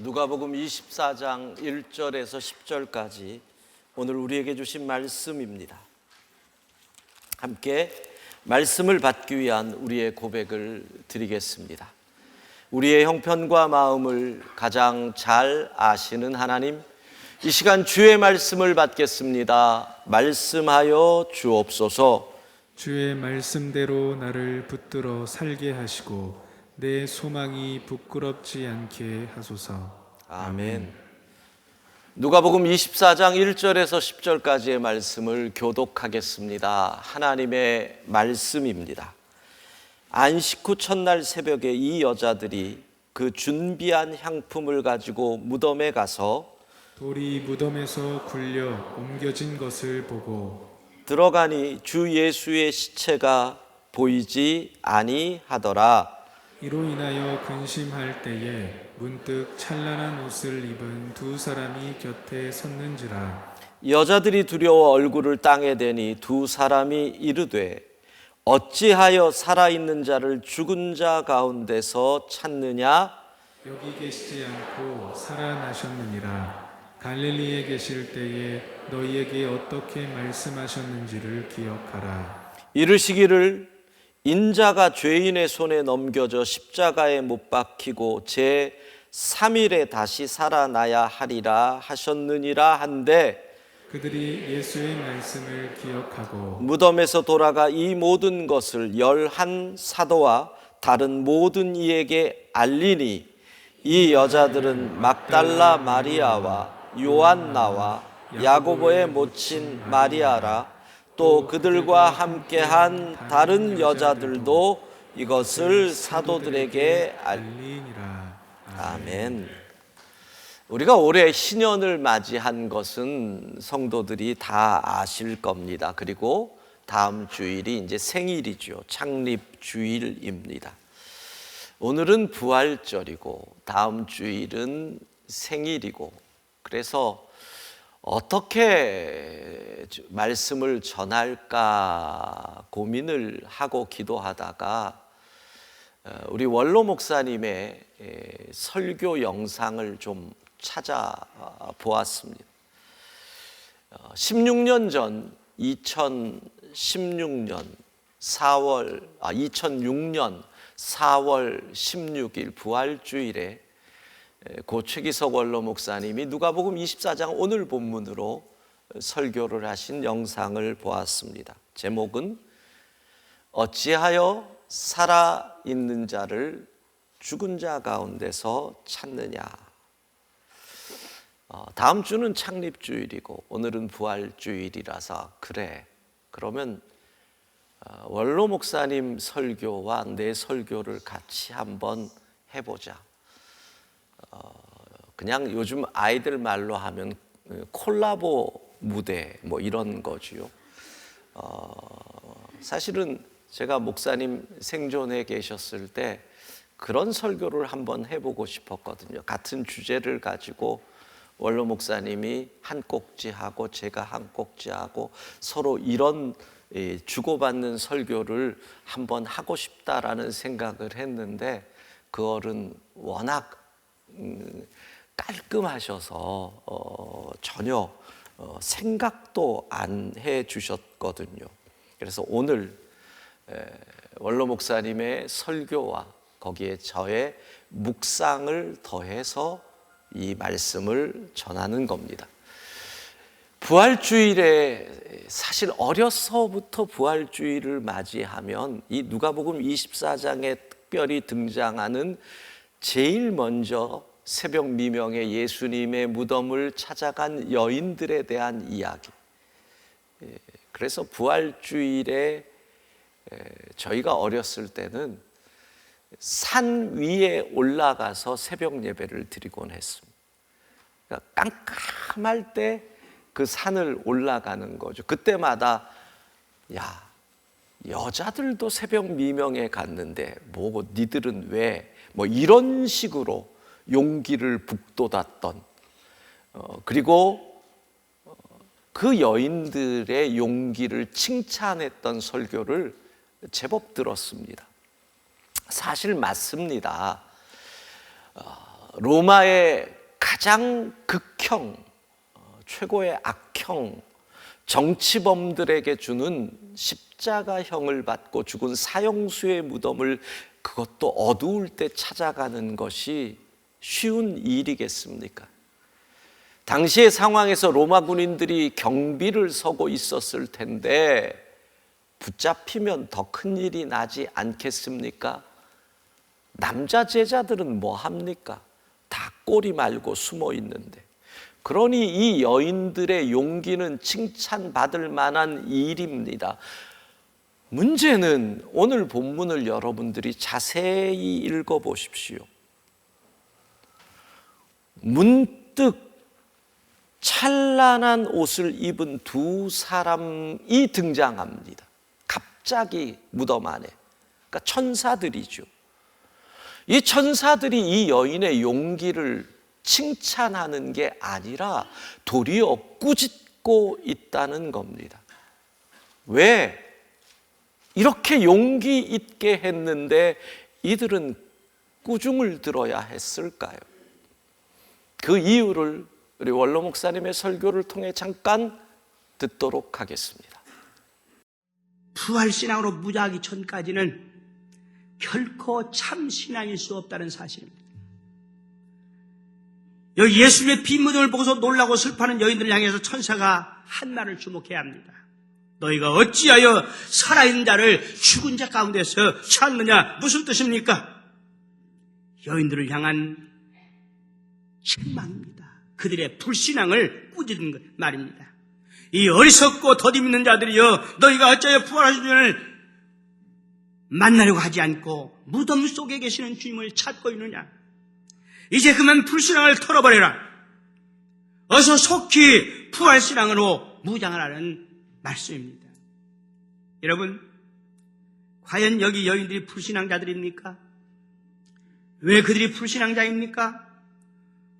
누가복음 24장 1절에서 10절까지 오늘 우리에게 주신 말씀입니다. 함께 말씀을 받기 위한 우리의 고백을 드리겠습니다. 우리의 형편과 마음을 가장 잘 아시는 하나님, 이 시간 주의 말씀을 받겠습니다. 말씀하여 주옵소서. 주의 말씀대로 나를 붙들어 살게 하시고 내 소망이 부끄럽지 않게 하소서. 아멘. 누가복음 24장 1절에서 10절까지의 말씀을 교독하겠습니다. 하나님의 말씀입니다. 안식 후 첫날 새벽에 이 여자들이 그 준비한 향품을 가지고 무덤에 가서 돌이 무덤에서 굴려 옮겨진 것을 보고 들어가니 주 예수의 시체가 보이지 아니하더라. 이로 인하여 근심할 때에 문득 찬란한 옷을 입은 두 사람이 곁에 섰는지라. 여자들이 두려워 얼굴을 땅에 대니 두 사람이 이르되 어찌하여 살아있는 자를 죽은 자 가운데서 찾느냐? 여기 계시지 않고 살아나셨느니라. 갈릴리에 계실 때에 너희에게 어떻게 말씀하셨는지를 기억하라. 이르시기를 인자가 죄인의 손에 넘겨져 십자가에 못 박히고 제 3일에 다시 살아나야 하리라 하셨느니라 한데 그들이 예수의 말씀을 기억하고 무덤에서 돌아가 이 모든 것을 11 사도와 다른 모든 이에게 알리니 이 여자들은 막달라 마리아와 요한나와 야고보의 모친 마리아라 또 그들과 함께한 다른 여자들도 이것을 사도들에게 알리니라. 아멘. 우리가 올해 신년을 맞이한 것은 성도들이 다 아실 겁니다. 그리고 다음 주일이 이제 생일이죠. 창립 주일입니다. 오늘은 부활절이고 다음 주일은 생일이고, 그래서 어떻게 말씀을 전할까 고민을 하고 기도하다가 우리 원로 목사님의 설교 영상을 좀 찾아보았습니다. 16년 전 2006년 4월 16일 부활주일에 고 최기석 원로 목사님이 누가복음 24장 오늘 본문으로 설교를 하신 영상을 보았습니다. 제목은 어찌하여 살아있는 자를 죽은 자 가운데서 찾느냐. 다음 주는 창립주일이고 오늘은 부활주일이라서 그래, 그러면 원로 목사님 설교와 내 설교를 같이 한번 해보자. 그냥 요즘 아이들 말로 하면 콜라보 무대 뭐 이런 거지요. 사실은 제가 목사님 생존에 계셨을 때 그런 설교를 한번 해보고 싶었거든요. 같은 주제를 가지고 원로 목사님이 한 꼭지하고 제가 한 꼭지하고 서로 이런 주고받는 설교를 한번 하고 싶다라는 생각을 했는데 그 어른 워낙 깔끔하셔서 전혀 생각도 안 해주셨거든요. 그래서 오늘 원로 목사님의 설교와 거기에 저의 묵상을 더해서 이 말씀을 전하는 겁니다. 부활주일에 사실 어려서부터 부활주일을 맞이하면 이 누가복음 24장에 특별히 등장하는 제일 먼저 새벽 미명에 예수님의 무덤을 찾아간 여인들에 대한 이야기. 그래서 부활주일에 저희가 어렸을 때는 산 위에 올라가서 새벽 예배를 드리곤 했습니다. 그러니까 깜깜할 때 그 산을 올라가는 거죠. 그때마다 야, 여자들도 새벽 미명에 갔는데 뭐 니들은 왜? 뭐 이런 식으로 용기를 북돋았던, 그리고 그 여인들의 용기를 칭찬했던 설교를 제법 들었습니다. 사실 맞습니다. 로마의 가장 극형, 최고의 악형, 정치범들에게 주는 십자가형을 받고 죽은 사형수의 무덤을 그것도 어두울 때 찾아가는 것이 쉬운 일이겠습니까? 당시의 상황에서 로마 군인들이 경비를 서고 있었을 텐데 붙잡히면 더 큰 일이 나지 않겠습니까? 남자 제자들은 뭐 합니까? 다 꼬리 말고 숨어 있는데. 그러니 이 여인들의 용기는 칭찬받을 만한 일입니다. 문제는 오늘 본문을 여러분들이 자세히 읽어보십시오. 문득 찬란한 옷을 입은 두 사람이 등장합니다. 갑자기 무덤 안에. 그러니까 천사들이죠. 이 천사들이 이 여인의 용기를 칭찬하는 게 아니라 도리어 꾸짖고 있다는 겁니다. 왜 이렇게 용기 있게 했는데 이들은 꾸중을 들어야 했을까요? 그 이유를 우리 원로 목사님의 설교를 통해 잠깐 듣도록 하겠습니다. 부활신앙으로 무장하기 전까지는 결코 참 신앙일 수 없다는 사실입니다. 여기 예수님의 빈 무덤을 보고서 놀라고 슬퍼하는 여인들을 향해서 천사가 한 말을 주목해야 합니다. 너희가 어찌하여 살아있는 자를 죽은 자 가운데서 찾느냐? 무슨 뜻입니까? 여인들을 향한 책망입니다. 그들의 불신앙을 꾸짖는 말입니다. 이 어리석고 더디있는 자들이여, 너희가 어찌하여 부활하신 주를 만나려고 하지 않고 무덤 속에 계시는 주님을 찾고 있느냐? 이제 그만 불신앙을 털어버려라. 어서 속히 부활신앙으로 무장하라는 말씀입니다. 여러분, 과연 여기 여인들이 불신앙자들입니까? 왜 그들이 불신앙자입니까?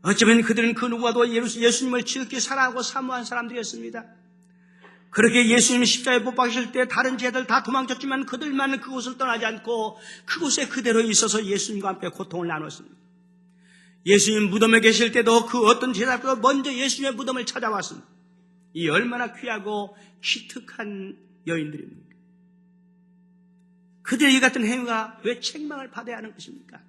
어쩌면 그들은 그 누구와도 예수님을 지극히 사랑하고 사모한 사람들이었습니다. 그렇게 예수님이 십자가에 못 박히실 때 다른 제자들 다 도망쳤지만 그들만은 그곳을 떠나지 않고 그곳에 그대로 있어서 예수님과 함께 고통을 나눴습니다. 예수님 무덤에 계실 때도 그 어떤 제자들도 먼저 예수님의 무덤을 찾아왔습니다. 이 얼마나 귀하고 기특한 여인들입니까? 그들의 이 같은 행위가 왜 책망을 받아야 하는 것입니까?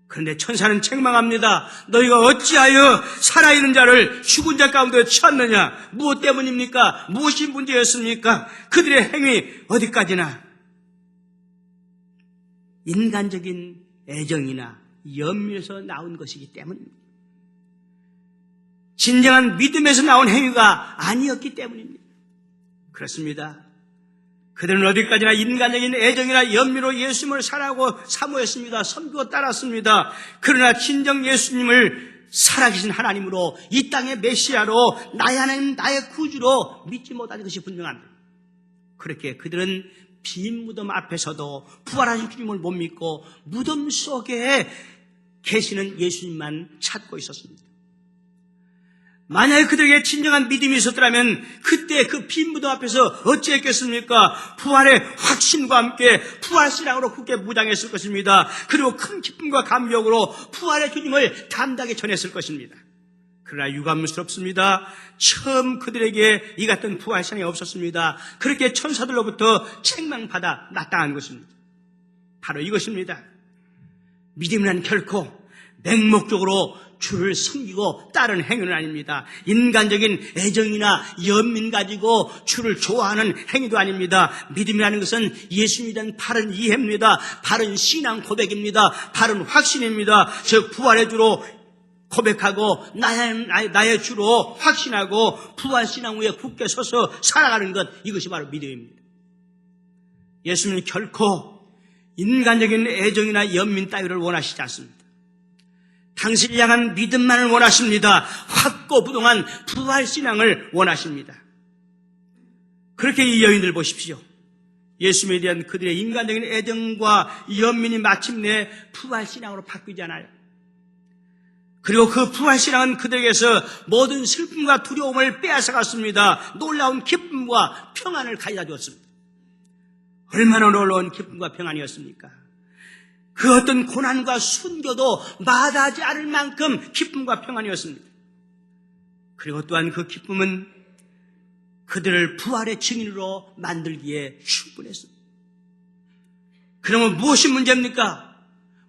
그런데 천사는 책망합니다. 너희가 어찌하여 살아있는 자를 죽은 자 가운데 찾느냐? 무엇 때문입니까? 무엇이 문제였습니까? 그들의 행위 어디까지나 인간적인 애정이나 연민에서 나온 것이기 때문입니다. 진정한 믿음에서 나온 행위가 아니었기 때문입니다. 그렇습니다. 그들은 어디까지나 인간적인 애정이나 연민으로 예수님을 사랑하고 사모했습니다. 섬기고 따랐습니다. 그러나 진정 예수님을 살아계신 하나님으로, 이 땅의 메시아로, 나의 하나님, 나의 구주로 믿지 못하는 것이 분명합니다. 그렇게 그들은 빈 무덤 앞에서도 부활하신 주님을 못 믿고 무덤 속에 계시는 예수님만 찾고 있었습니다. 만약에 그들에게 진정한 믿음이 있었더라면 그때 그 빈 무덤 앞에서 어찌했겠습니까? 부활의 확신과 함께 부활신앙으로 굳게 무장했을 것입니다. 그리고 큰 기쁨과 감격으로 부활의 주님을 담대하게 전했을 것입니다. 그러나 유감스럽습니다. 처음 그들에게 이 같은 부활신앙이 없었습니다. 그렇게 천사들로부터 책망받아 마땅한 것입니다. 바로 이것입니다. 믿음이란 결코 맹목적으로 주를 섬기고 따르는 행위는 아닙니다. 인간적인 애정이나 연민 가지고 주를 좋아하는 행위도 아닙니다. 믿음이라는 것은 예수님에 대한 바른 이해입니다. 바른 신앙 고백입니다. 바른 확신입니다. 즉 부활의 주로 고백하고 나의 주로 확신하고 부활신앙 위에 굳게 서서 살아가는 것, 이것이 바로 믿음입니다. 예수님은 결코 인간적인 애정이나 연민 따위를 원하시지 않습니다. 당신을 향한 믿음만을 원하십니다. 확고부동한 부활신앙을 원하십니다. 그렇게 이 여인들 보십시오. 예수님에 대한 그들의 인간적인 애정과 연민이 마침내 부활신앙으로 바뀌지 않아요. 그리고 그 부활신앙은 그들에게서 모든 슬픔과 두려움을 빼앗아갔습니다. 놀라운 기쁨과 평안을 가져다 주었습니다. 얼마나 놀라운 기쁨과 평안이었습니까? 그 어떤 고난과 순교도 마다하지 않을 만큼 기쁨과 평안이었습니다. 그리고 또한 그 기쁨은 그들을 부활의 증인으로 만들기에 충분했습니다. 그러면 무엇이 문제입니까?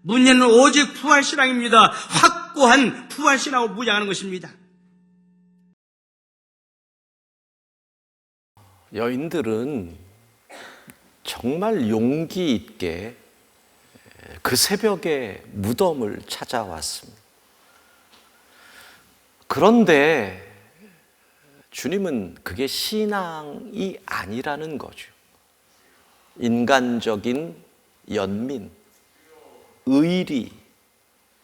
문제는 오직 부활신앙입니다. 확고한 부활신앙으로 무장하는 것입니다. 여인들은 정말 용기 있게 그 새벽에 무덤을 찾아왔습니다. 그런데 주님은 그게 신앙이 아니라는 거죠. 인간적인 연민, 의리,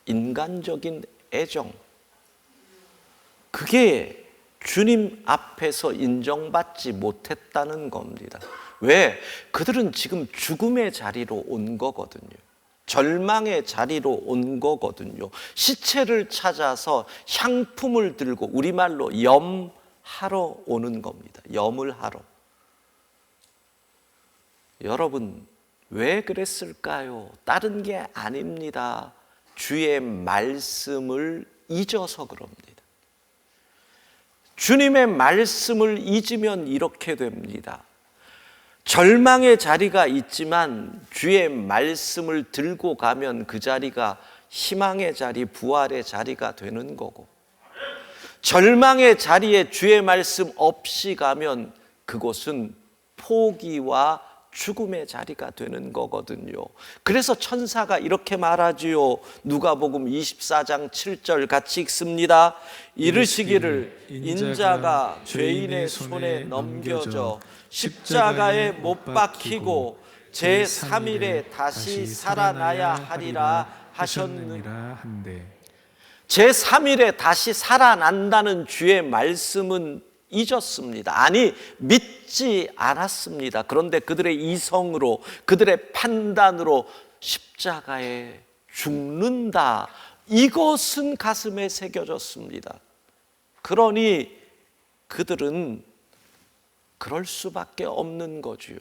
인간적인 애정, 그게 주님 앞에서 인정받지 못했다는 겁니다. 왜? 그들은 지금 죽음의 자리로 온 거거든요. 절망의 자리로 온 거거든요. 시체를 찾아서 향품을 들고, 우리말로 염하러 오는 겁니다. 염을 하러. 여러분, 왜 그랬을까요? 다른 게 아닙니다. 주의 말씀을 잊어서 그럽니다. 주님의 말씀을 잊으면 이렇게 됩니다. 절망의 자리가 있지만 주의 말씀을 들고 가면 그 자리가 희망의 자리, 부활의 자리가 되는 거고, 절망의 자리에 주의 말씀 없이 가면 그곳은 포기와 죽음의 자리가 되는 거거든요. 그래서 천사가 이렇게 말하지요. 누가복음 24장 7절 같이 읽습니다. 이르시기를 인자가 죄인의 손에 넘겨져 십자가에 못 박히고 제3일에 다시 살아나야 하리라 하셨느니라 한데, 제3일에 다시 살아난다는 주의 말씀은 잊었습니다. 아니, 믿지 않았습니다. 그런데 그들의 이성으로, 그들의 판단으로 십자가에 죽는다, 이것은 가슴에 새겨졌습니다. 그러니 그들은 그럴 수밖에 없는 거지요.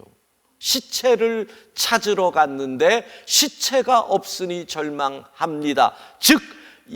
시체를 찾으러 갔는데 시체가 없으니 절망합니다. 즉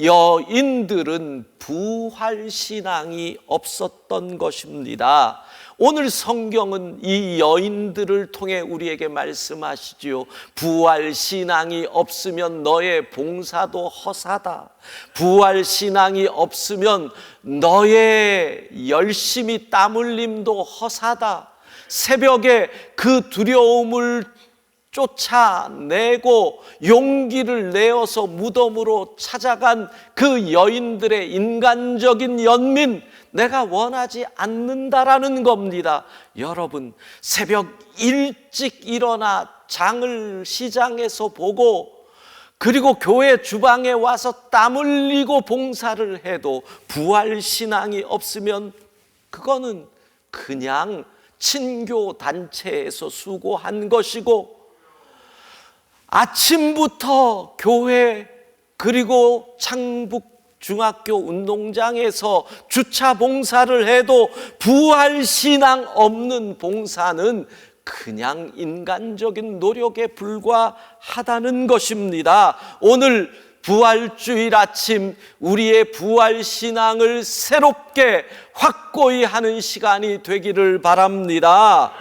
여인들은 부활신앙이 없었던 것입니다. 오늘 성경은 이 여인들을 통해 우리에게 말씀하시지요. 부활신앙이 없으면 너의 봉사도 허사다. 부활신앙이 없으면 너의 열심히 땀 흘림도 허사다. 새벽에 그 두려움을 쫓아내고 용기를 내어서 무덤으로 찾아간 그 여인들의 인간적인 연민, 내가 원하지 않는다라는 겁니다. 여러분, 새벽 일찍 일어나 장을 시장에서 보고, 그리고 교회 주방에 와서 땀 흘리고 봉사를 해도 부활신앙이 없으면 그거는 그냥 친교 단체에서 수고한 것이고, 아침부터 교회 그리고 창북 중학교 운동장에서 주차 봉사를 해도 부활신앙 없는 봉사는 그냥 인간적인 노력에 불과하다는 것입니다. 오늘 부활주일 아침 우리의 부활신앙을 새롭게 확고히 하는 시간이 되기를 바랍니다.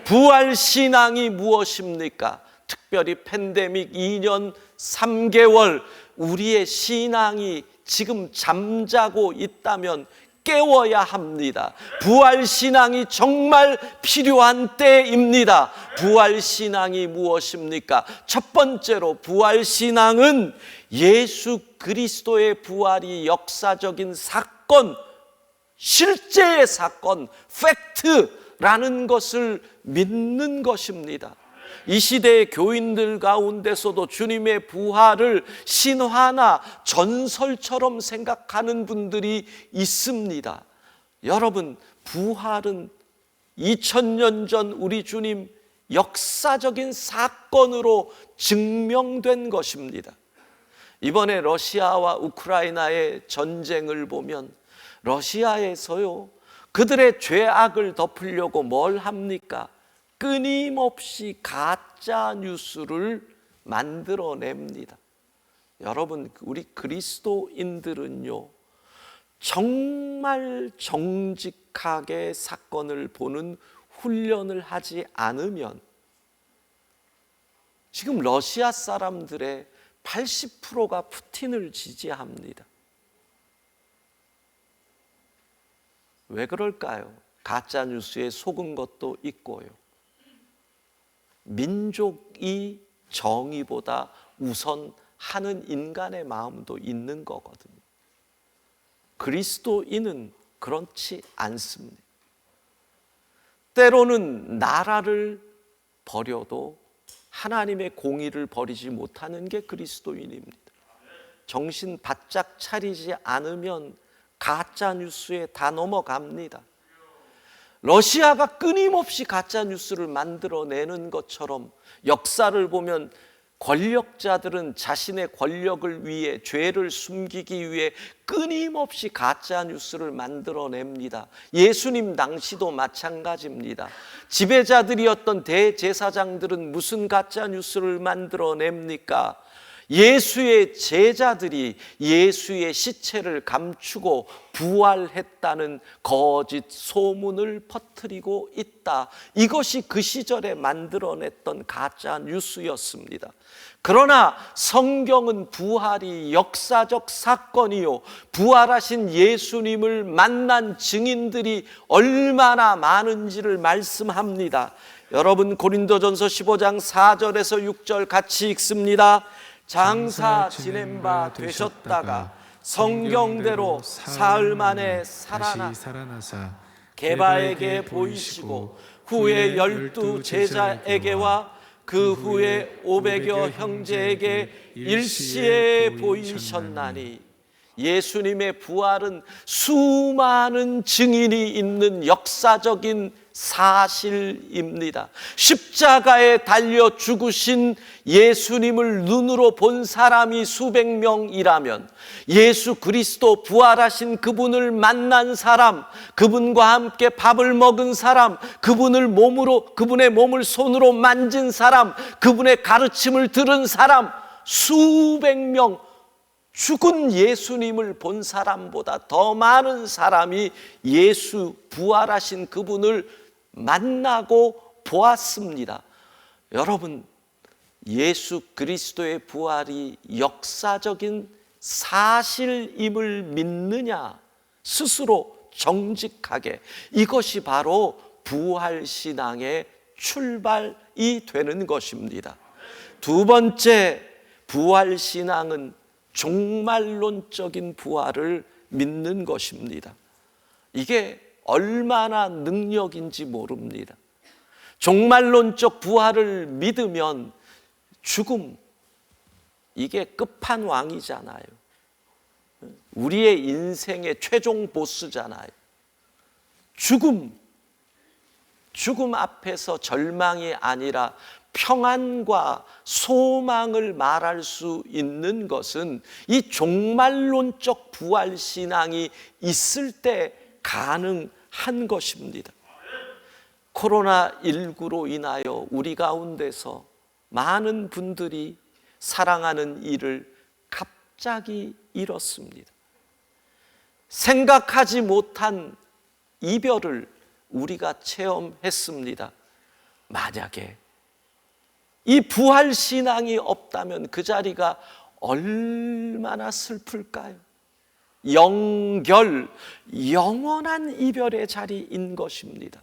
부활신앙이 무엇입니까? 특별히 팬데믹 2년 3개월 우리의 신앙이 지금 잠자고 있다면 깨워야 합니다. 부활신앙이 정말 필요한 때입니다. 부활신앙이 무엇입니까? 첫 번째로 부활신앙은 예수 그리스도의 부활이 역사적인 사건, 실제의 사건, 팩트라는 것을 믿는 것입니다. 이 시대의 교인들 가운데서도 주님의 부활을 신화나 전설처럼 생각하는 분들이 있습니다. 여러분, 부활은 2000년 전 우리 주님 역사적인 사건으로 증명된 것입니다. 이번에 러시아와 우크라이나의 전쟁을 보면 러시아에서요, 그들의 죄악을 덮으려고 뭘 합니까? 끊임없이 가짜 뉴스를 만들어냅니다. 여러분, 우리 그리스도인들은요, 정말 정직하게 사건을 보는 훈련을 하지 않으면 지금 러시아 사람들의 80%가 푸틴을 지지합니다. 왜 그럴까요? 가짜 뉴스에 속은 것도 있고요. 민족이 정의보다 우선하는 인간의 마음도 있는 거거든요. 그리스도인은 그렇지 않습니다. 때로는 나라를 버려도 하나님의 공의를 버리지 못하는 게 그리스도인입니다. 정신 바짝 차리지 않으면 가짜 뉴스에 다 넘어갑니다. 러시아가 끊임없이 가짜 뉴스를 만들어내는 것처럼 역사를 보면 권력자들은 자신의 권력을 위해, 죄를 숨기기 위해 끊임없이 가짜 뉴스를 만들어냅니다. 예수님 당시도 마찬가지입니다. 지배자들이었던 대제사장들은 무슨 가짜 뉴스를 만들어냅니까? 예수의 제자들이 예수의 시체를 감추고 부활했다는 거짓 소문을 퍼뜨리고 있다. 이것이 그 시절에 만들어냈던 가짜 뉴스였습니다. 그러나 성경은 부활이 역사적 사건이요, 부활하신 예수님을 만난 증인들이 얼마나 많은지를 말씀합니다. 여러분, 고린도전서 15장 4절에서 6절 같이 읽습니다. 장사 지낸 바 되셨다가 성경대로 사흘 만에 살아나사 게바에게 보이시고 후에 12 제자에게와 그 후에 500여 형제에게 일시에 보이셨나니, 예수님의 부활은 수많은 증인이 있는 역사적인 사실입니다. 십자가에 달려 죽으신 예수님을 눈으로 본 사람이 수백 명이라면 예수 그리스도 부활하신 그분을 만난 사람, 그분과 함께 밥을 먹은 사람, 그분의 몸을 손으로 만진 사람, 그분의 가르침을 들은 사람, 수백 명, 죽은 예수님을 본 사람보다 더 많은 사람이 예수 부활하신 그분을 만나고 보았습니다. 여러분, 예수 그리스도의 부활이 역사적인 사실임을 믿느냐? 스스로 정직하게. 이것이 바로 부활신앙의 출발이 되는 것입니다. 두 번째, 부활신앙은 종말론적인 부활을 믿는 것입니다. 이게 얼마나 능력인지 모릅니다. 종말론적 부활을 믿으면 죽음, 이게 끝판왕이잖아요. 우리의 인생의 최종 보스잖아요. 죽음 앞에서 절망이 아니라 평안과 소망을 말할 수 있는 것은 이 종말론적 부활신앙이 있을 때 가능한 것입니다. 코로나19로 인하여 우리 가운데서 많은 분들이 사랑하는 이를 갑자기 잃었습니다. 생각하지 못한 이별을 우리가 체험했습니다. 만약에 이 부활신앙이 없다면 그 자리가 얼마나 슬플까요? 영원한 이별의 자리인 것입니다.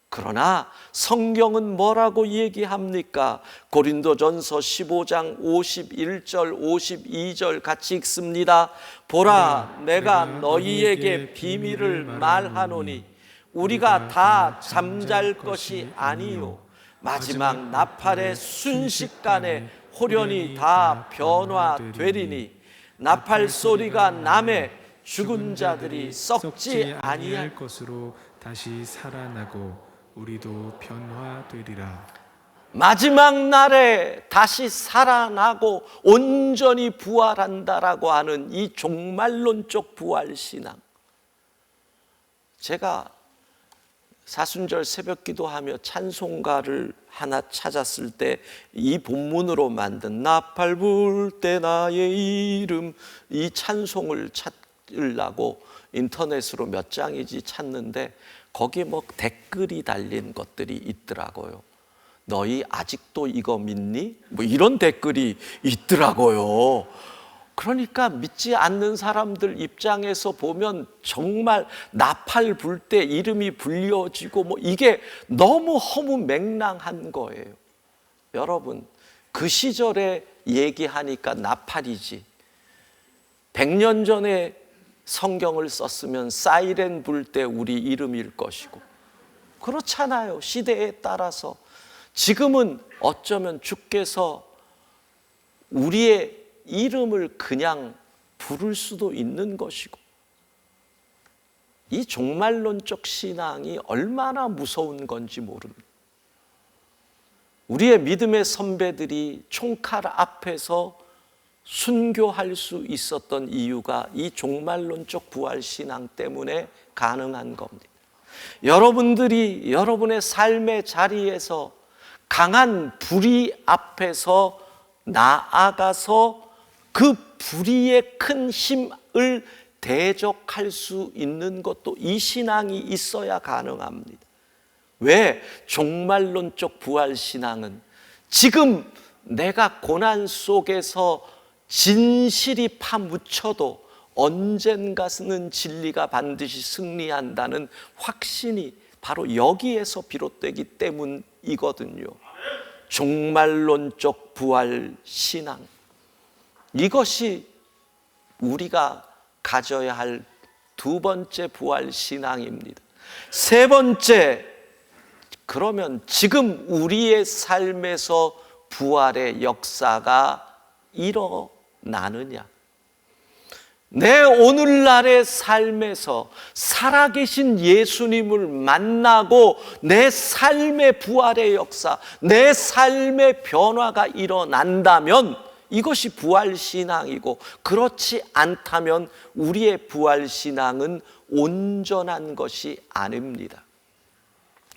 그러나 성경은 뭐라고 얘기합니까? 고린도전서 15장 51절 52절 같이 읽습니다. 보라, 내가 너희에게 비밀을 말하노니 우리가 다 잠잘 것이 아니요 마지막 나팔의 순식간에 호련히 다 변화되리니, 나팔 소리가 나매 죽은 자들이 썩지 아니할 것으로 다시 살아나고 우리도 변화되리라. 마지막 날에 다시 살아나고 온전히 부활한다라고 하는 이 종말론적 부활신앙, 제가 사순절 새벽 기도하며 찬송가를 하나 찾았을 때 이 본문으로 만든 나팔 불 때 나의 이름, 이 찬송을 찾으려고 인터넷으로 몇 장이지 찾는데 거기에 뭐 댓글이 달린 것들이 있더라고요. 너희 아직도 이거 믿니? 뭐 이런 댓글이 있더라고요. 그러니까 믿지 않는 사람들 입장에서 보면 정말 나팔 불 때 이름이 불려지고 뭐 이게 너무 허무맹랑한 거예요. 여러분, 그 시절에 얘기하니까 나팔이지. 100년 전에 성경을 썼으면 사이렌 불 때 우리 이름일 것이고, 그렇잖아요. 시대에 따라서. 지금은 어쩌면 주께서 우리의 이름을 그냥 부를 수도 있는 것이고, 이 종말론적 신앙이 얼마나 무서운 건지 모릅니다. 우리의 믿음의 선배들이 총칼 앞에서 순교할 수 있었던 이유가 이 종말론적 부활신앙 때문에 가능한 겁니다. 여러분들이 여러분의 삶의 자리에서 강한 불의 앞에서 나아가서 그 불의의 큰 힘을 대적할 수 있는 것도 이 신앙이 있어야 가능합니다. 왜? 종말론적 부활신앙은 지금 내가 고난 속에서 진실이 파묻혀도 언젠가는 진리가 반드시 승리한다는 확신이 바로 여기에서 비롯되기 때문이거든요. 종말론적 부활신앙, 이것이 우리가 가져야 할 두 번째 부활신앙입니다. 세 번째, 그러면 지금 우리의 삶에서 부활의 역사가 일어나느냐? 내 오늘날의 삶에서 살아계신 예수님을 만나고 내 삶의 부활의 역사, 내 삶의 변화가 일어난다면 이것이 부활신앙이고, 그렇지 않다면 우리의 부활신앙은 온전한 것이 아닙니다.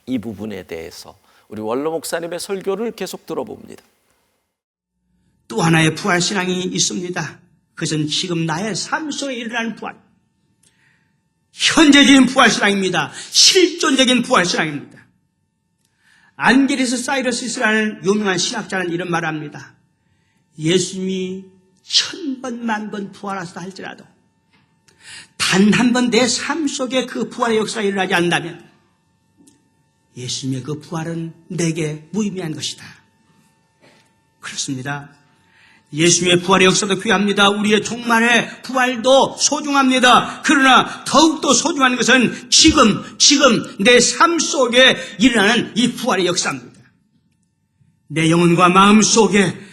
이 부분에 대해서 우리 원로 목사님의 설교를 계속 들어봅니다. 또 하나의 부활신앙이 있습니다. 그것은 지금 나의 삶 속에 일어나는 부활, 현재적인 부활신앙입니다. 실존적인 부활신앙입니다. 안게리스 사이러시스라는 유명한 신학자는 이런 말을 합니다. 예수님이 1000번, 10,000번 부활하셨다 할지라도 단 한 번 내 삶 속에 그 부활의 역사가 일어나지 않는다면 예수님의 그 부활은 내게 무의미한 것이다. 그렇습니다. 예수님의 부활의 역사도 귀합니다. 우리의 종말의 부활도 소중합니다. 그러나 더욱더 소중한 것은 지금 내 삶 속에 일어나는 이 부활의 역사입니다. 내 영혼과 마음 속에,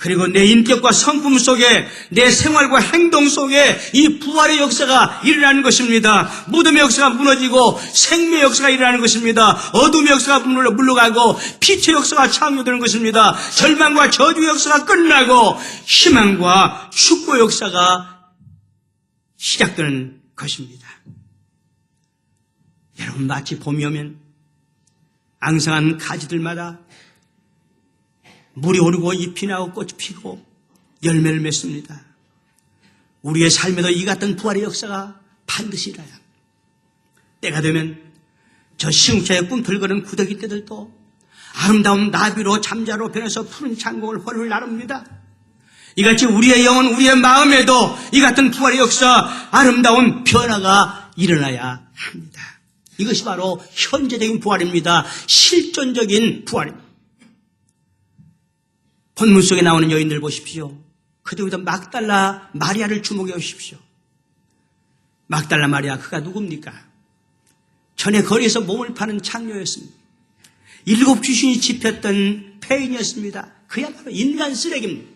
그리고 내 인격과 성품 속에, 내 생활과 행동 속에 이 부활의 역사가 일어나는 것입니다. 무덤의 역사가 무너지고 생명의 역사가 일어나는 것입니다. 어둠의 역사가 물러가고 빛의 역사가 창조되는 것입니다. 절망과 저주의 역사가 끝나고 희망과 축복의 역사가 시작되는 것입니다. 여러분, 마치 봄이 오면 앙상한 가지들마다 물이 오르고 잎이 나고 꽃이 피고 열매를 맺습니다. 우리의 삶에도 이 같은 부활의 역사가 반드시 일어나야 합니다. 때가 되면 저 시궁창에 꿈틀거리는 구더기 떼들도 아름다운 나비로 잠자로 변해서 푸른 창공을 훨훨 나릅니다. 이같이 우리의 영혼, 우리의 마음에도 이 같은 부활의 역사, 아름다운 변화가 일어나야 합니다. 이것이 바로 현재적인 부활입니다. 실존적인 부활입니다. 본문 속에 나오는 여인들 보십시오. 그중에서 막달라 마리아를 주목해 보십시오. 막달라 마리아, 그가 누굽니까? 전에 거리에서 몸을 파는 창녀였습니다. 7 귀신이 집혔던 폐인이었습니다. 그야말로 인간 쓰레기입니다.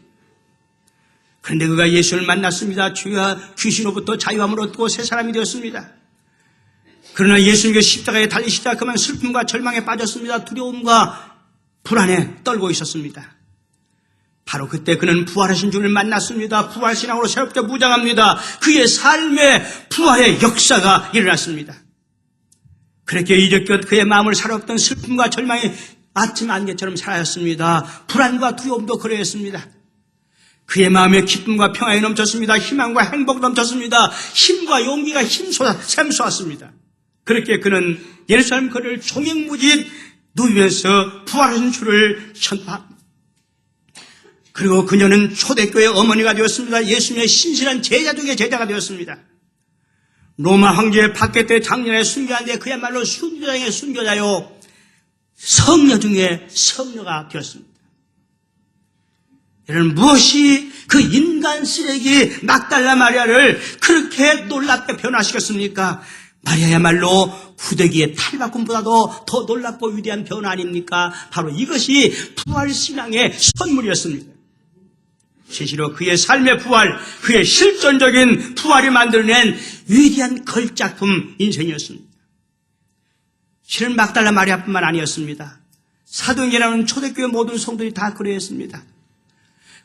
그런데 그가 예수를 만났습니다. 주여, 귀신으로부터 자유함을 얻고 새 사람이 되었습니다. 그러나 예수님께서 십자가에 달리시자 그만 슬픔과 절망에 빠졌습니다. 두려움과 불안에 떨고 있었습니다. 바로 그때 그는 부활하신 주를 만났습니다. 부활신앙으로 새롭게 무장합니다. 그의 삶의 부활의 역사가 일어났습니다. 그렇게 이적껏 그의 마음을 사로잡던 슬픔과 절망이 아침 안개처럼 사라졌습니다. 불안과 두려움도 그러했습니다. 그의 마음에 기쁨과 평안이 넘쳤습니다. 희망과 행복 넘쳤습니다. 힘과 용기가 샘솟았습니다. 그렇게 그는 예루살렘 거리를 종횡무진 누비면서 부활하신 주를 선포합니다. 그리고 그녀는 초대교회 어머니가 되었습니다. 예수님의 신실한 제자 중에 제자가 되었습니다. 로마 황제의 박해 때 작년에 순교한데 그야말로 순교자의 순교자요, 성녀 중에 성녀가 되었습니다. 여러분, 무엇이 그 인간 쓰레기 막달라 마리아를 그렇게 놀랍게 변화시켰습니까? 마리아야말로 후대기의 탈바꿈보다도 더 놀랍고 위대한 변화 아닙니까? 바로 이것이 부활신앙의 선물이었습니다. 실제로 그의 삶의 부활, 그의 실존적인 부활이 만들어낸 위대한 걸작품 인생이었습니다. 실은 막달라 마리아뿐만 아니었습니다. 사도행전에 초대교회 모든 성도들이 다 그러했습니다.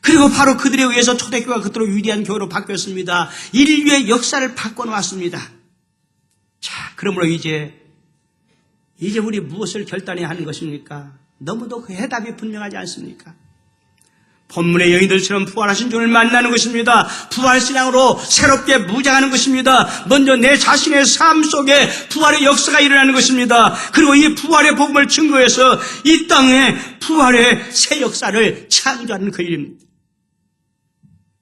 그리고 바로 그들에 의해서 초대교회가 그토록 위대한 교회로 바뀌었습니다. 인류의 역사를 바꿔놓았습니다. 자, 그러므로 이제 우리 무엇을 결단해야 하는 것입니까? 너무도 그 해답이 분명하지 않습니까? 본문의 여인들처럼 부활하신 주를 만나는 것입니다. 부활신앙으로 새롭게 무장하는 것입니다. 먼저 내 자신의 삶 속에 부활의 역사가 일어나는 것입니다. 그리고 이 부활의 복음을 증거해서 이 땅에 부활의 새 역사를 창조하는 그 일입니다.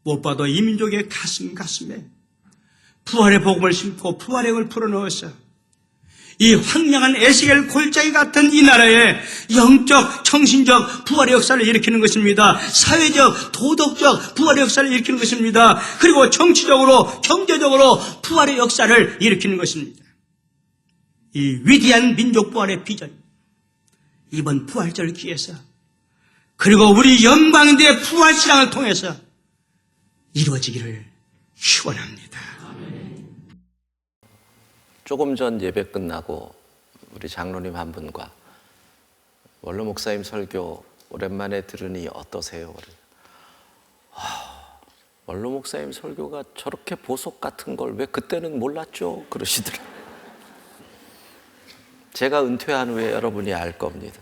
무엇보다도 이 민족의 가슴에 부활의 복음을 심고 부활의 영을 불어넣어서 이 황량한 에스겔 골짜기 같은 이 나라에 영적, 정신적 부활의 역사를 일으키는 것입니다. 사회적, 도덕적 부활의 역사를 일으키는 것입니다. 그리고 정치적으로, 경제적으로 부활의 역사를 일으키는 것입니다. 이 위대한 민족 부활의 비전, 이번 부활절을 기해서, 그리고 우리 영광인대의 부활신앙을 통해서 이루어지기를 축원합니다. 조금 전 예배 끝나고 우리 장로님 한 분과 원로 목사님 설교 오랜만에 들으니 어떠세요? 원로 목사님 설교가 저렇게 보석 같은 걸 왜 그때는 몰랐죠? 그러시더라고요. 제가 은퇴한 후에 여러분이 알 겁니다.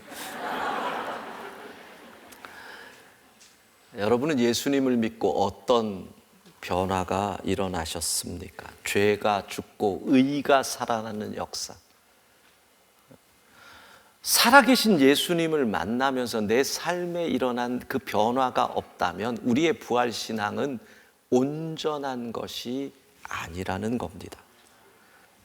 여러분은 예수님을 믿고 어떤 변화가 일어나셨습니까? 죄가 죽고 의가 살아나는 역사. 살아계신 예수님을 만나면서 내 삶에 일어난 그 변화가 없다면 우리의 부활신앙은 온전한 것이 아니라는 겁니다.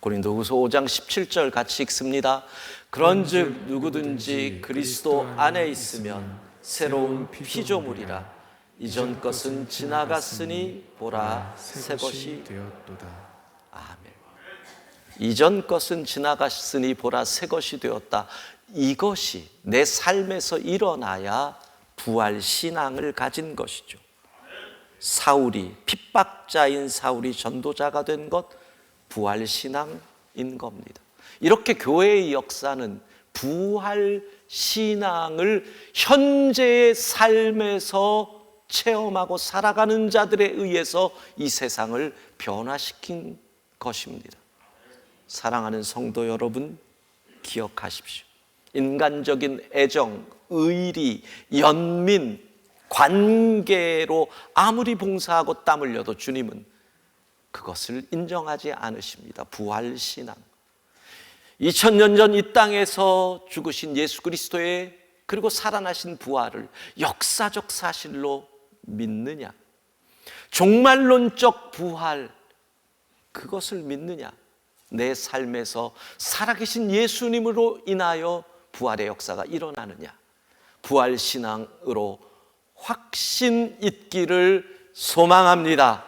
고린도후서 5장 17절 같이 읽습니다. 그런즉 누구든지 그리스도 안에 있으면 새로운 피조물이라. 이전 것은 지나갔으니 보라 새 것이 되었도다. 아멘. 이전 것은 지나갔으니 보라 새 것이 되었다. 이것이 내 삶에서 일어나야 부활 신앙을 가진 것이죠. 사울이, 핍박자인 사울이 전도자가 된 것, 부활 신앙인 겁니다. 이렇게 교회의 역사는 부활 신앙을 현재의 삶에서 체험하고 살아가는 자들에 의해서 이 세상을 변화시킨 것입니다. 사랑하는 성도 여러분, 기억하십시오. 인간적인 애정, 의리, 연민, 관계로 아무리 봉사하고 땀 흘려도 주님은 그것을 인정하지 않으십니다. 부활신앙. 2000년 전 이 땅에서 죽으신 예수 그리스도의 그리고 살아나신 부활을 역사적 사실로 믿느냐? 종말론적 부활, 그것을 믿느냐? 내 삶에서 살아계신 예수님으로 인하여 부활의 역사가 일어나느냐? 부활신앙으로 확신 있기를 소망합니다.